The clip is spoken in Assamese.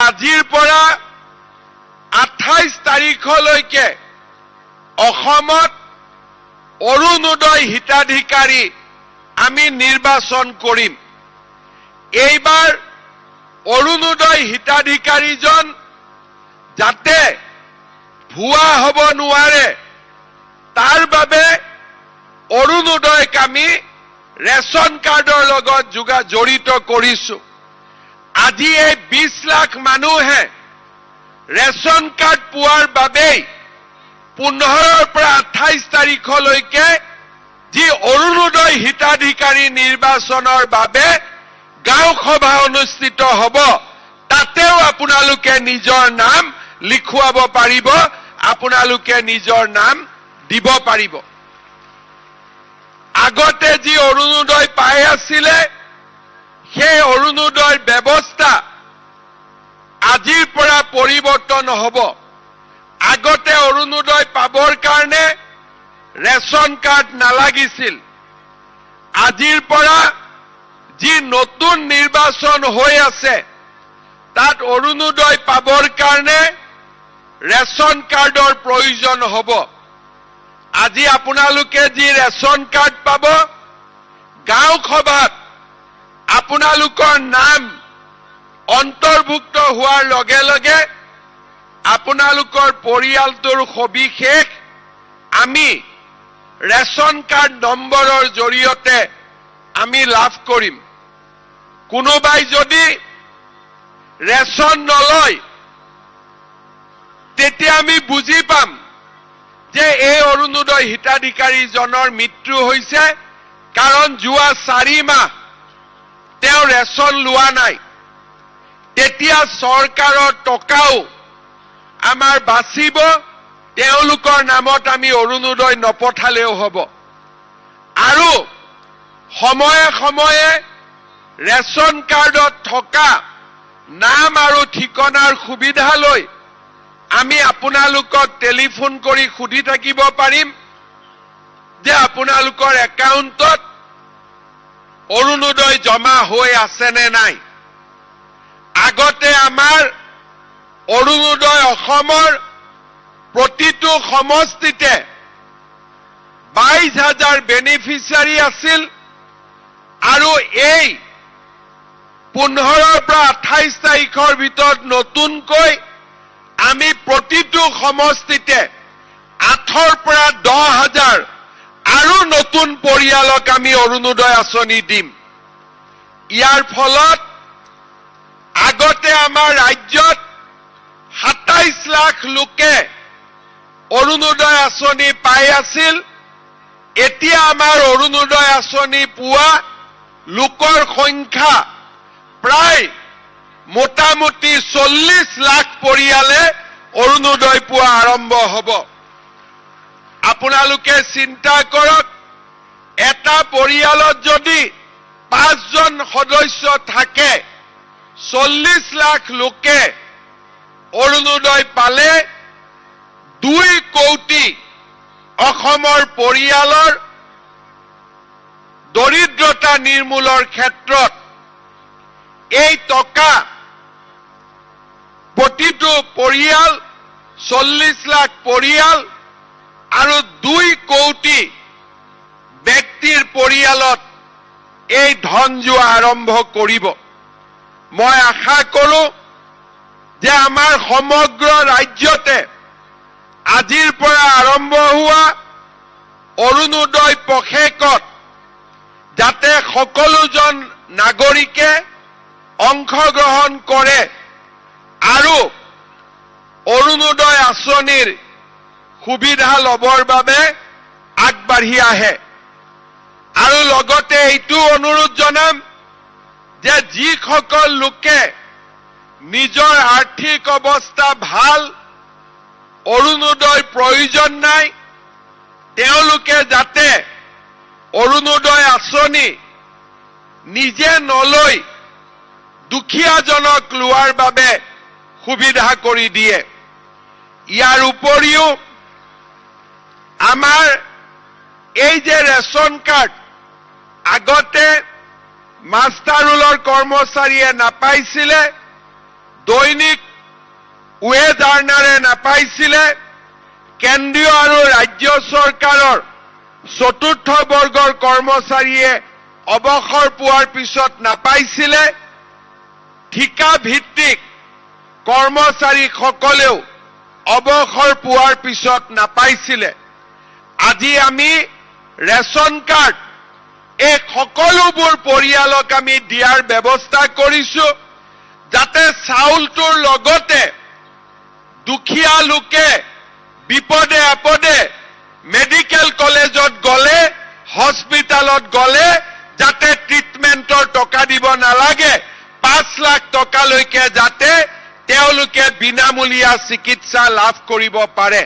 আজিৰ পৰা 28 তাৰিখলৈকে অসমত অৰুণোদয় হিতাধিকাৰী আমি নিৰ্বাচন কৰিম। এইবাৰ অৰুণোদয় হিতাধিকাৰীজন যাতে ভুৱা হ'ব নোৱাৰে তাৰ বাবে অৰুণোদয়ক আমি ৰেচন কাৰ্ডৰ লগত জড়িত কৰিছোঁ। আজি এই 20 লাখ মানুহে ৰেচন কাৰ্ড পোৱাৰ বাবেই 15ৰ পৰা 28 তাৰিখলৈকে যি অৰুণোদয় হিতাধিকাৰী নিৰ্বাচনৰ বাবে গাঁও সভা অনুষ্ঠিত হ'ব, তাতেও আপোনালোকে নিজৰ নাম লিখুৱাব পাৰিব, আপোনালোকে নিজৰ নাম দিব পাৰিব। আগতে যি অৰুণোদয় পাই আছিলে সেই অৰুণোদয়ৰ ব্যৱস্থা আজিৰ পৰা পৰিৱৰ্তন হ'ব। আগতে অৰুণোদয় পাবৰ কাৰণে ৰেচন কাৰ্ড নালাগিছিল। আজিৰ পৰা যি নতুন নিৰ্বাচন হৈ আছে তাত অৰুণোদয় পাবৰ কাৰণে ৰেচন কাৰ্ডৰ প্ৰয়োজন হ'ব। আজি আপোনালোকে যি ৰেচন কাৰ্ড পাব, গাঁও সভাত আপোনালোকৰ নাম অন্তৰ্ভুক্ত হোৱাৰ লগে লগে আপোনালোকৰ পৰিয়ালটোৰ সবিশেষ আমি ৰেচন কাৰ্ড নম্বৰৰ জৰিয়তে আমি লাভ কৰিম। কোনোবাই যদি ৰেচন নলয় তেতিয়া আমি বুজি পাম যে এই অৰুণোদয় হিতাধিকাৰীজনৰ মৃত্যু হৈছে, কাৰণ যোৱা 4 মাহ তেওঁ ৰেচন লোৱা নাই। তেতিয়া চৰকাৰৰ টকাও আমাৰ বাচিব, তেওঁলোকৰ নামত আমি অৰুণোদয় নপঠালেও হ'ব। আৰু সময়ে সময়ে ৰেচন কাৰ্ডত থকা নাম আৰু ঠিকনাৰ সুবিধা লৈ আমি আপোনালোকক টেলিফোন কৰি সুধি থাকিব পাৰিম যে আপোনালোকৰ একাউণ্টত অৰুণোদয় জমা হৈ আছে নে নাই। আগতে আমাৰ অৰুণোদয় অসমৰ প্ৰতিটো সমষ্টিতে 22,000 বেনিফিচিয়াৰী আছিল আৰু এই 15ৰ পৰা 28 তাৰিখৰ ভিতৰত নতুনকৈ আমি প্ৰতিটো সমষ্টিতে 8ৰ পৰা 10,000 আৰু নতুন পৰিয়ালক আমি অৰুণোদয় আঁচনি দিম। ইয়াৰ ফলত আগতে আমাৰ ৰাজ্যত 27 লাখ লোকে অৰুণোদয় আঁচনি পাই আছিল। এতিয়া আমাৰ অৰুণোদয় আঁচনি পোৱা লোকৰ সংখ্যা প্ৰায় মোটামুটি 40 লাখ পৰিয়ালে অৰুণোদয় পোৱা আৰম্ভ হ'ব। আপোনালোকে চিন্তা কৰক, এটা পৰিয়ালত যদি 5 জন সদস্য থাকে, 40 লাখ লোকে অৰুণোদয় পালে 2 কোটি অসমৰ পৰিয়ালৰ দৰিদ্ৰতা নিৰ্মূলৰ ক্ষেত্ৰত এই টকা প্ৰতিটো পৰিয়াল, 40 লাখ পৰিয়াল আৰু 2 কোটি ব্যক্তিৰ পৰিয়ালত এই ধন যোৱা আৰম্ভ কৰিব। মই আশা কৰোঁ যে আমাৰ সমগ্ৰ ৰাজ্যতে আজিৰ পৰা আৰম্ভ হোৱা অৰুণোদয় পষেকত যাতে সকলোজন নাগৰিকে অংশগ্ৰহণ কৰে আৰু অৰুণোদয় আঁচনিৰ সুবিধা ল'বৰ বাবে আগবাঢ়ি আহে। আৰু লগতে এইটো অনুৰোধ জনাম যে যিসকল লোকে নিজৰ আৰ্থিক অৱস্থা ভাল, অৰুণোদয় প্ৰয়োজন নাই, তেওঁলোকে যাতে অৰুণোদয় আঁচনি নিজে নলৈ দুখীয়াজনক লোৱাৰ বাবে সুবিধা কৰি দিয়ে। ইয়াৰ উপৰিও আমাৰ এই যে ৰেচন কাৰ্ড আগতে মাষ্টাৰ ৰোলৰ কৰ্মচাৰীয়ে নাপাইছিলে, দৈনিক ৱেজ আৰ্ণাৰে নাপাইছিলে, কেন্দ্ৰীয় আৰু ৰাজ্য চৰকাৰৰ চতুৰ্থ বৰ্গৰ কৰ্মচাৰীয়ে অৱসৰ পোৱাৰ পিছত নাপাইছিলে, ঠিকা ভিত্তিক কৰ্মচাৰীসকলেও অৱসৰ পোৱাৰ পিছত নাপাইছিলে। আজি আমি ৰেচন কাৰ্ড এই সকলোবোৰ পৰিয়ালক আমি দিয়াৰ ব্যৱস্থা কৰিছো, যাতে চাউলটোৰ লগতে দুখীয়া লোকে বিপদে আপদে মেডিকেল কলেজত গলে, হস্পিটালত গলে যাতে ট্ৰিটমেণ্টৰ টকা দিব নালাগে, 5 লাখ টকালৈকে যাতে তেওঁলোকে বিনামূলীয়া চিকিৎসা লাভ কৰিব পাৰে।